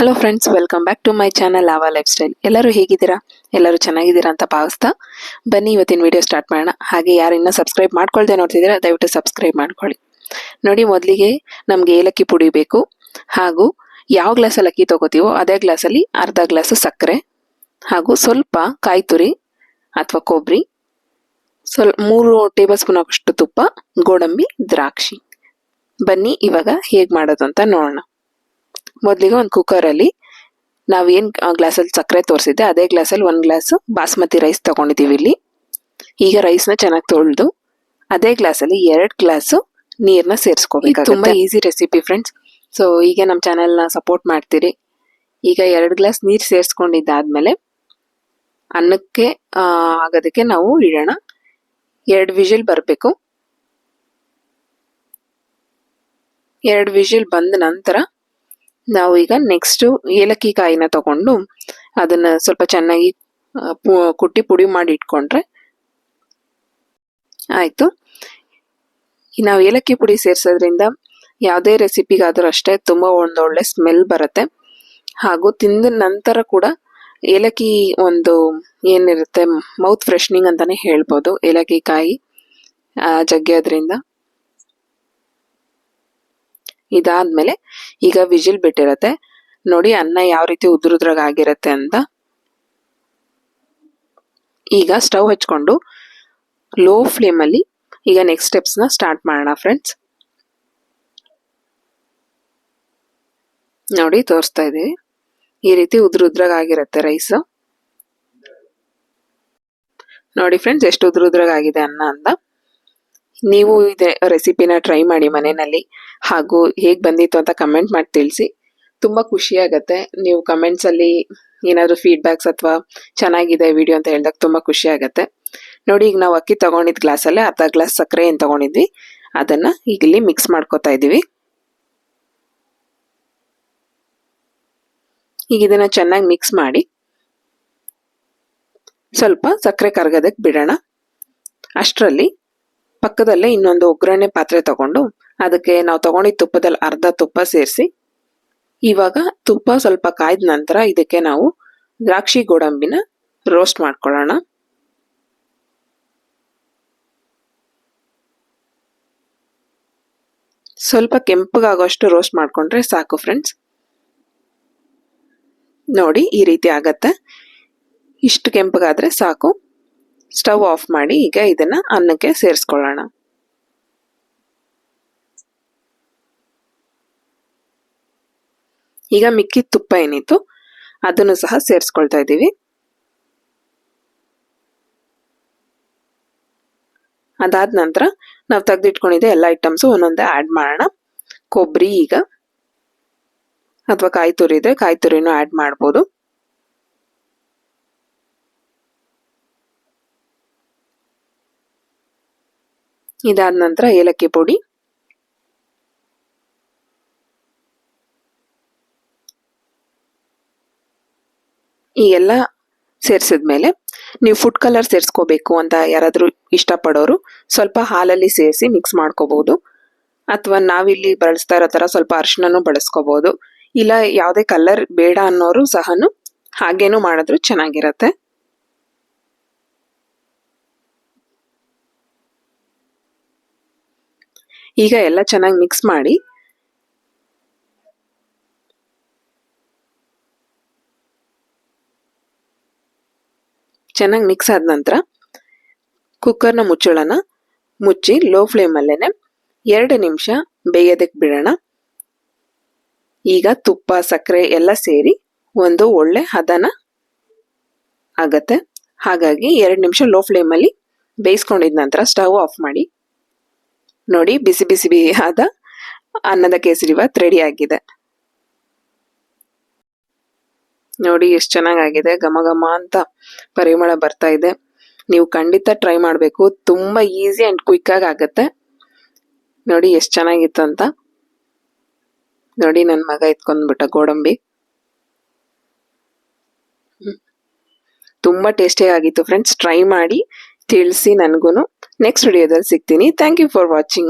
Hello friends, welcome back to my channel Ava lifestyle. ಎಲ್ಲರೂ ಹೇಗಿದ್ದೀರಾ? ಎಲ್ಲರೂ ಚೆನ್ನಾಗಿದ್ದೀರಾ ಅಂತ ಭಾವಿಸ್ತಾ ಬನ್ನಿ ಇವತ್ತಿನ ವಿಡಿಯೋ ಸ್ಟಾರ್ಟ್ ಮಾಡೋಣ. ಹಾಗೆ ಯಾರು ಇನ್ನೂ ಸಬ್ಸ್ಕ್ರೈಬ್ ಮಾಡ್ಕೊಳ್ದೆ ನೋಡ್ತಿದ್ದೀರಾ ದಯವಿಟ್ಟು ಸಬ್ಸ್ಕ್ರೈಬ್ ಮಾಡ್ಕೊಳ್ಳಿ. ನೋಡಿ, ಮೊದಲಿಗೆ ನಮಗೆ ಏಲಕ್ಕಿ ಪುಡಿ ಬೇಕು. ಹಾಗೂ ಯಾವ ಗ್ಲಾಸಲ್ಲಿ ಅಕ್ಕಿ ತಗೋತೀವೋ ಅದೇ ಗ್ಲಾಸಲ್ಲಿ ಅರ್ಧ ಗ್ಲಾಸು ಸಕ್ಕರೆ, ಹಾಗೂ ಸ್ವಲ್ಪ ಕಾಯಿ ತುರಿ ಅಥವಾ ಕೊಬ್ಬರಿ, 3 ಟೇಬಲ್ ಸ್ಪೂನ್ ಅಷ್ಟು ತುಪ್ಪ, ಗೋಡಂಬಿ, ದ್ರಾಕ್ಷಿ. ಬನ್ನಿ ಇವಾಗ ಹೇಗೆ ಮಾಡೋದು ಅಂತ ನೋಡೋಣ. ಮೊದಲಿಗೆ ಒಂದು ಕುಕ್ಕರಲ್ಲಿ ನಾವೇನು ಗ್ಲಾಸಲ್ಲಿ ಸಕ್ಕರೆ ತೋರಿಸಿದ್ದೆ ಅದೇ ಗ್ಲಾಸಲ್ಲಿ 1 ಗ್ಲಾಸ್ ಬಾಸ್ಮತಿ ರೈಸ್ ತಗೊಂಡಿದ್ದೀವಿ ಇಲ್ಲಿ. ಈಗ ರೈಸ್ನ ಚೆನ್ನಾಗಿ ತೊಳೆದು ಅದೇ ಗ್ಲಾಸಲ್ಲಿ 2 ಗ್ಲಾಸು ನೀರನ್ನ ಸೇರಿಸ್ಕೋಬೇಕು. ತುಂಬ ಈಸಿ ರೆಸಿಪಿ ಫ್ರೆಂಡ್ಸ್. ಸೊ ಈಗ ನಮ್ಮ ಚಾನೆಲ್ನ ಸಪೋರ್ಟ್ ಮಾಡ್ತೀರಿ. ಈಗ 2 ಗ್ಲಾಸ್ ನೀರು ಸೇರಿಸ್ಕೊಂಡಿದ್ದಾದ್ಮೇಲೆ ಅನ್ನಕ್ಕೆ ಆಗೋದಕ್ಕೆ ನಾವು ಇಡೋಣ. 2 ವಿಜಿಲ್ ಬರಬೇಕು. 2 ವಿಜಿಲ್ ಬಂದ ನಂತರ ನಾವು ಈಗ ನೆಕ್ಸ್ಟ್ ಏಲಕ್ಕಿ ಕಾಯಿನ ತಗೊಂಡು ಅದನ್ನ ಸ್ವಲ್ಪ ಚೆನ್ನಾಗಿ ಕುಟ್ಟಿ ಪುಡಿ ಮಾಡಿ ಇಟ್ಕೊಂಡ್ರೆ ಆಯ್ತು. ನಾವು ಏಲಕ್ಕಿ ಪುಡಿ ಸೇರಿಸೋದ್ರಿಂದ ಯಾವುದೇ ರೆಸಿಪಿಗಾದ್ರೂ ಅಷ್ಟೇ ತುಂಬ ಒಳ್ಳೆ ಸ್ಮೆಲ್ ಬರುತ್ತೆ. ಹಾಗೂ ತಿಂದ ನಂತರ ಕೂಡ ಏಲಕ್ಕಿ ಒಂದು ಏನಿರುತ್ತೆ ಮೌತ್ ಫ್ರೆಶ್ನಿಂಗ್ ಅಂತಾನೆ ಹೇಳ್ಬೋದು. ಏಲಕ್ಕಿ ಕಾಯಿ ಜಗ್ಗೋದ್ರಿಂದ. ಇದಾದ್ಮೇಲೆ ಈಗ ವಿಜಿಲ್ ಬಿಟ್ಟಿರತ್ತೆ ನೋಡಿ, ಅನ್ನ ಯಾವ ರೀತಿ ಉದ್ರುದ್ರಾಗಿರುತ್ತೆ ಅಂತ. ಈಗ ಸ್ಟವ್ ಹಚ್ಕೊಂಡು ಲೋ ಫ್ಲೇಮಲ್ಲಿ ಈಗ ನೆಕ್ಸ್ಟ್ ಸ್ಟೆಪ್ಸ್ನ ಸ್ಟಾರ್ಟ್ ಮಾಡೋಣ ಫ್ರೆಂಡ್ಸ್. ನೋಡಿ, ತೋರಿಸ್ತಾ ಇದೀವಿ ಈ ರೀತಿ ಉದ್ರುದ್ರಾಗಿರುತ್ತೆ ರೈಸ್. ನೋಡಿ ಫ್ರೆಂಡ್ಸ್, ಎಷ್ಟು ಉದ್ರುದ್ರಾಗಿದೆ ಅನ್ನ ಅಂತ. ನೀವು ಇದೇ ರೆಸಿಪಿನ ಟ್ರೈ ಮಾಡಿ ಮನೆಯಲ್ಲಿ, ಹಾಗೂ ಹೇಗೆ ಬಂದಿತ್ತು ಅಂತ ಕಮೆಂಟ್ ಮಾಡಿ ತಿಳಿಸಿ. ತುಂಬ ಖುಷಿಯಾಗತ್ತೆ ನೀವು ಕಮೆಂಟ್ಸಲ್ಲಿ ಏನಾದರೂ ಫೀಡ್ಬ್ಯಾಕ್ಸ್ ಅಥವಾ ಚೆನ್ನಾಗಿದೆ ವಿಡಿಯೋ ಅಂತ ಹೇಳಿದಾಗ ತುಂಬ ಖುಷಿ ಆಗುತ್ತೆ. ನೋಡಿ, ಈಗ ನಾವು ಅಕ್ಕಿ ತಗೊಂಡಿದ್ದ ಗ್ಲಾಸಲ್ಲೇ ಅರ್ಧ ಗ್ಲಾಸ್ ಸಕ್ಕರೆ ಏನು ತಗೊಂಡಿದ್ವಿ ಅದನ್ನು ಈಗ ಇಲ್ಲಿ ಮಿಕ್ಸ್ ಮಾಡ್ಕೋತಾ ಇದ್ದೀವಿ. ಈಗ ಇದನ್ನು ಚೆನ್ನಾಗಿ ಮಿಕ್ಸ್ ಮಾಡಿ ಸ್ವಲ್ಪ ಸಕ್ಕರೆ ಕರಗೋದಕ್ಕೆ ಬಿಡೋಣ. ಅಷ್ಟರಲ್ಲಿ ಪಕ್ಕದಲ್ಲೇ ಇನ್ನೊಂದು ಒಗ್ಗರಣೆ ಪಾತ್ರೆ ತಗೊಂಡು ಅದಕ್ಕೆ ನಾವು ತಗೊಂಡಿದ್ದ ತುಪ್ಪದಲ್ಲಿ ಅರ್ಧ ತುಪ್ಪ ಸೇರಿಸಿ, ಇವಾಗ ತುಪ್ಪ ಸ್ವಲ್ಪ ಕಾಯ್ದ ನಂತರ ಇದಕ್ಕೆ ನಾವು ದ್ರಾಕ್ಷಿ ಗೋಡಂಬಿನ ರೋಸ್ಟ್ ಮಾಡ್ಕೊಳ್ಳೋಣ. ಸ್ವಲ್ಪ ಕೆಂಪಗಾಗೋಷ್ಟು ರೋಸ್ಟ್ ಮಾಡ್ಕೊಂಡ್ರೆ ಸಾಕು ಫ್ರೆಂಡ್ಸ್. ನೋಡಿ, ಈ ರೀತಿ ಆಗತ್ತೆ. ಇಷ್ಟು ಕೆಂಪಗಾದ್ರೆ ಸಾಕು. ಸ್ಟವ್ ಆಫ್ ಮಾಡಿ ಈಗ ಇದನ್ನ ಅನ್ನಕ್ಕೆ ಸೇರಿಸ್ಕೊಳ್ಳೋಣ. ಈಗ ಮಿಕ್ಕಿದ ತುಪ್ಪ ಏನಿತ್ತು ಅದನ್ನು ಸಹ ಸೇರಿಸ್ಕೊಳ್ತಾ ಇದ್ದೀವಿ. ಅದಾದ ನಂತರ ನಾವು ತೆಗೆದಿಟ್ಕೊಂಡಿದ್ದೆ ಎಲ್ಲ ಐಟಮ್ಸು ಒಂದೊಂದೇ ಆ್ಯಡ್ ಮಾಡೋಣ. ಕೊಬ್ಬರಿ ಈಗ ಅಥವಾ ಕಾಯಿ ತುರಿ ಇದ್ರೆ ಕಾಯಿ ತುರಿನೂ ಆ್ಯಡ್ ಮಾಡ್ಬೋದು. ಇದಾದ ನಂತರ ಏಲಕ್ಕಿ ಪುಡಿ, ಈ ಎಲ್ಲ ಸೇರಿಸಿದ್ಮೇಲೆ ನೀವು ಫುಡ್ ಕಲರ್ ಸೇರಿಸ್ಕೋಬೇಕು ಅಂತ ಯಾರಾದರೂ ಇಷ್ಟಪಡೋರು ಸ್ವಲ್ಪ ಹಾಲಲ್ಲಿ ಸೇರಿಸಿ ಮಿಕ್ಸ್ ಮಾಡ್ಕೋಬಹುದು. ಅಥವಾ ನಾವಿಲ್ಲಿ ಬಳಸ್ತಾ ಇರೋ ಥರ ಸ್ವಲ್ಪ ಅರಿಶಿನೂ ಬಳಸ್ಕೋಬಹುದು. ಇಲ್ಲ ಯಾವುದೇ ಕಲರ್ ಬೇಡ ಅನ್ನೋರು ಸಹನು ಹಾಗೇನೂ ಮಾಡಿದ್ರು ಚೆನ್ನಾಗಿರತ್ತೆ. ಈಗ ಎಲ್ಲ ಚೆನ್ನಾಗಿ ಮಿಕ್ಸ್ ಮಾಡಿ ಚೆನ್ನಾಗಿ ಮಿಕ್ಸ್ ಆದ ನಂತರ ಕುಕ್ಕರ್ನ ಮುಚ್ಚಳನ ಮುಚ್ಚಿ ಲೋ ಫ್ಲೇಮಲ್ಲೇನೆ 2 ನಿಮಿಷ ಬೇಯೋದಕ್ಕೆ ಬಿಡೋಣ. ಈಗ ತುಪ್ಪ ಸಕ್ಕರೆ ಎಲ್ಲ ಸೇರಿ ಒಂದು ಒಳ್ಳೆ ಹದನ ಆಗತ್ತೆ. ಹಾಗಾಗಿ 2 ನಿಮಿಷ ಲೋ ಫ್ಲೇಮಲ್ಲಿ ಬೇಯಿಸ್ಕೊಂಡಿದ ನಂತರ ಸ್ಟವ್ ಆಫ್ ಮಾಡಿ. ನೋಡಿ, ಬಿಸಿ ಬಿಸಿ ಆದ ಅನ್ನದ ಕೇಸರಿ ಬಾತ್ ರೆಡಿ ಆಗಿದೆ. ನೋಡಿ ಎಷ್ಟು ಚೆನ್ನಾಗಿದೆ, ಘಮ ಘಮ ಅಂತ ಪರಿಮಳ ಬರ್ತಾ ಇದೆ. ನೀವು ಖಂಡಿತ ಟ್ರೈ ಮಾಡಬೇಕು. ತುಂಬ ಈಸಿ ಆ್ಯಂಡ್ ಕ್ವಿಕ್ ಆಗತ್ತೆ. ನೋಡಿ ಎಷ್ಟು ಚೆನ್ನಾಗಿತ್ತು ಅಂತ. ನೋಡಿ, ನನ್ನ ಮಗ ಎತ್ಕೊಂಡ್ಬಿಟ್ಟ ಗೋಡಂಬಿ. ತುಂಬ ಟೇಸ್ಟಿಯಾಗಿತ್ತು ಫ್ರೆಂಡ್ಸ್. ಟ್ರೈ ಮಾಡಿ ತಿಳಿಸಿ ನನಗೂ. ನೆಕ್ಸ್ಟ್ ವಿಡಿಯೋದಲ್ಲಿ ಸಿಗ್ತೀನಿ. Thank you for watching.